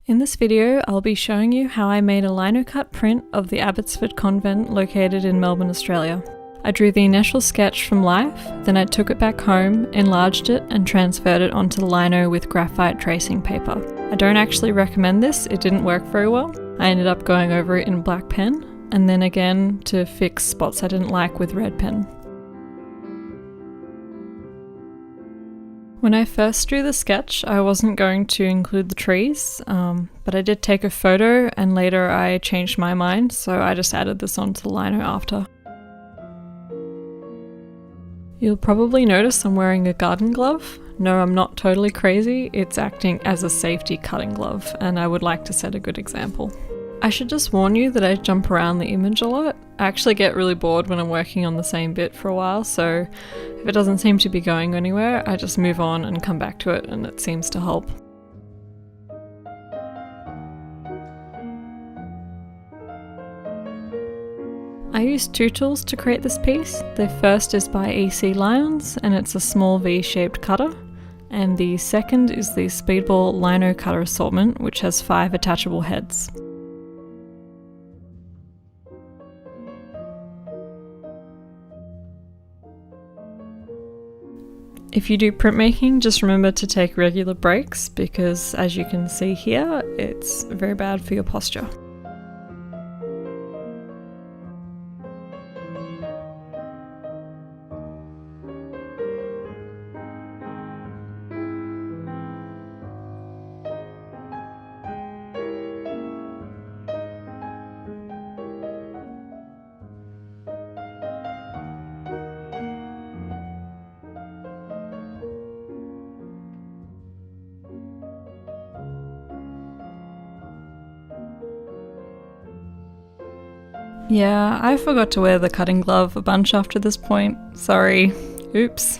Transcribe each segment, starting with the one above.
In this video, I'll be showing you how I made a lino cut print of the Abbotsford Convent located in Melbourne, Australia. I drew the initial sketch from life, then I took it back home, enlarged it and transferred it onto the lino with graphite tracing paper. I don't actually recommend this, it didn't work very well. I ended up going over it in black pen, and then again to fix spots I didn't like with red pen. When I first drew the sketch, I wasn't going to include the trees, but I did take a photo and later I changed my mind, so I just added this onto the lino after. You'll probably notice I'm wearing a garden glove. No, I'm not totally crazy, it's acting as a safety cutting glove, and I would like to set a good example. I should just warn you that I jump around the image a lot. I actually get really bored when I'm working on the same bit for a while, so if it doesn't seem to be going anywhere, I just move on and come back to it, and it seems to help. I used two tools to create this piece. The first is by EC Lyons, and it's a small V-shaped cutter, and the second is the Speedball Lino Cutter Assortment, which has 5 attachable heads. If you do printmaking, just remember to take regular breaks because, as you can see here, it's very bad for your posture. Yeah, I forgot to wear the cutting glove a bunch after this point. Sorry. Oops.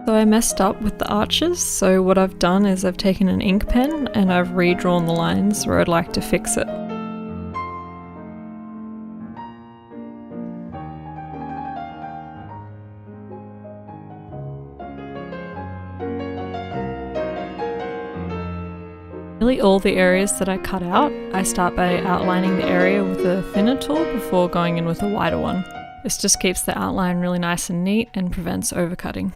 So I messed up with the arches, so what I've done is I've taken an ink pen and I've redrawn the lines where I'd like to fix it. Nearly all the areas that I cut out, I start by outlining the area with a thinner tool before going in with a wider one. This just keeps the outline really nice and neat and prevents overcutting.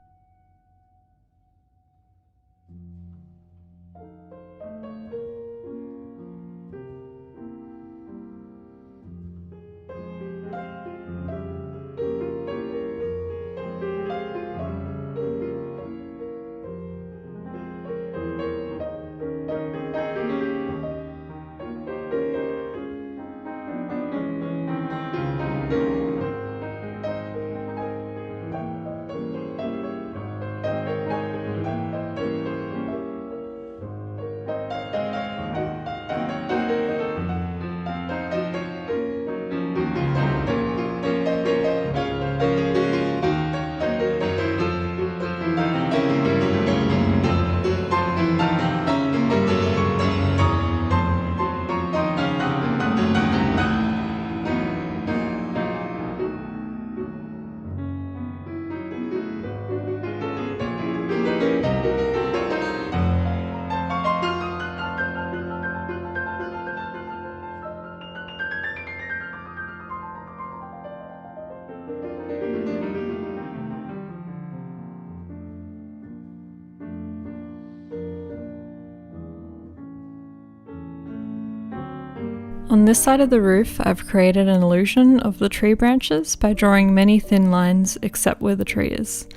On this side of the roof, I've created an illusion of the tree branches by drawing many thin lines except where the tree is.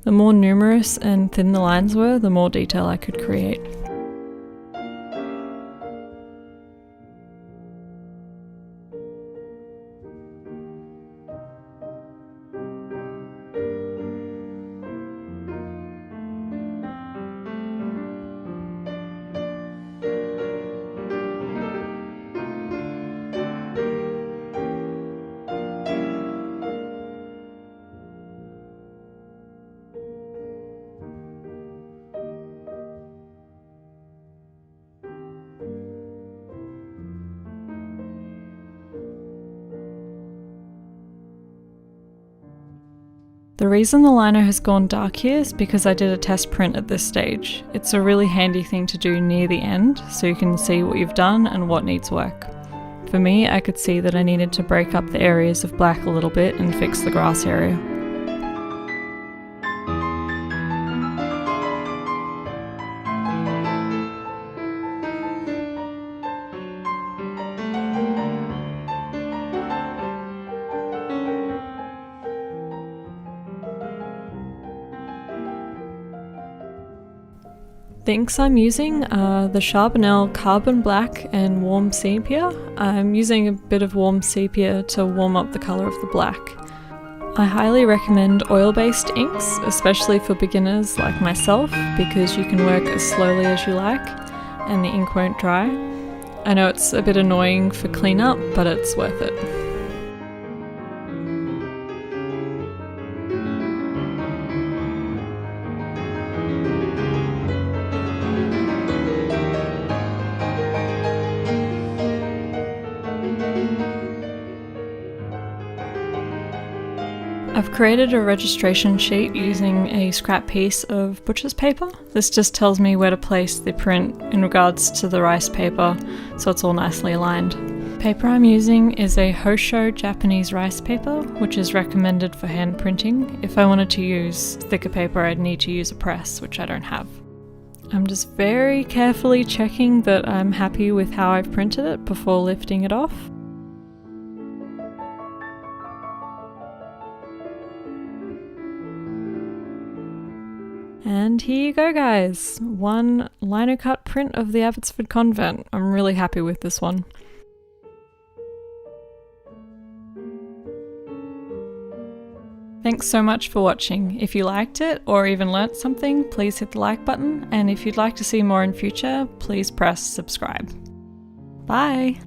The more numerous and thin the lines were, the more detail I could create. The reason the lino has gone dark here is because I did a test print at this stage. It's a really handy thing to do near the end, so you can see what you've done and what needs work. For me, I could see that I needed to break up the areas of black a little bit and fix the grass area. The inks I'm using are the Charbonnel Carbon Black and Warm Sepia. I'm using a bit of Warm Sepia to warm up the colour of the black. I highly recommend oil-based inks, especially for beginners like myself, because you can work as slowly as you like and the ink won't dry. I know it's a bit annoying for cleanup, but it's worth it. I've created a registration sheet using a scrap piece of butcher's paper. This just tells me where to place the print in regards to the rice paper, so it's all nicely aligned. Paper I'm using is a Hosho Japanese rice paper, which is recommended for hand printing. If I wanted to use thicker paper, I'd need to use a press, which I don't have. I'm just very carefully checking that I'm happy with how I've printed it before lifting it off. And here you go, guys, one lino cut print of the Abbotsford Convent. I'm really happy with this one. Thanks so much for watching. If you liked it or even learnt something, please hit the like button, and if you'd like to see more in future, please press subscribe. Bye!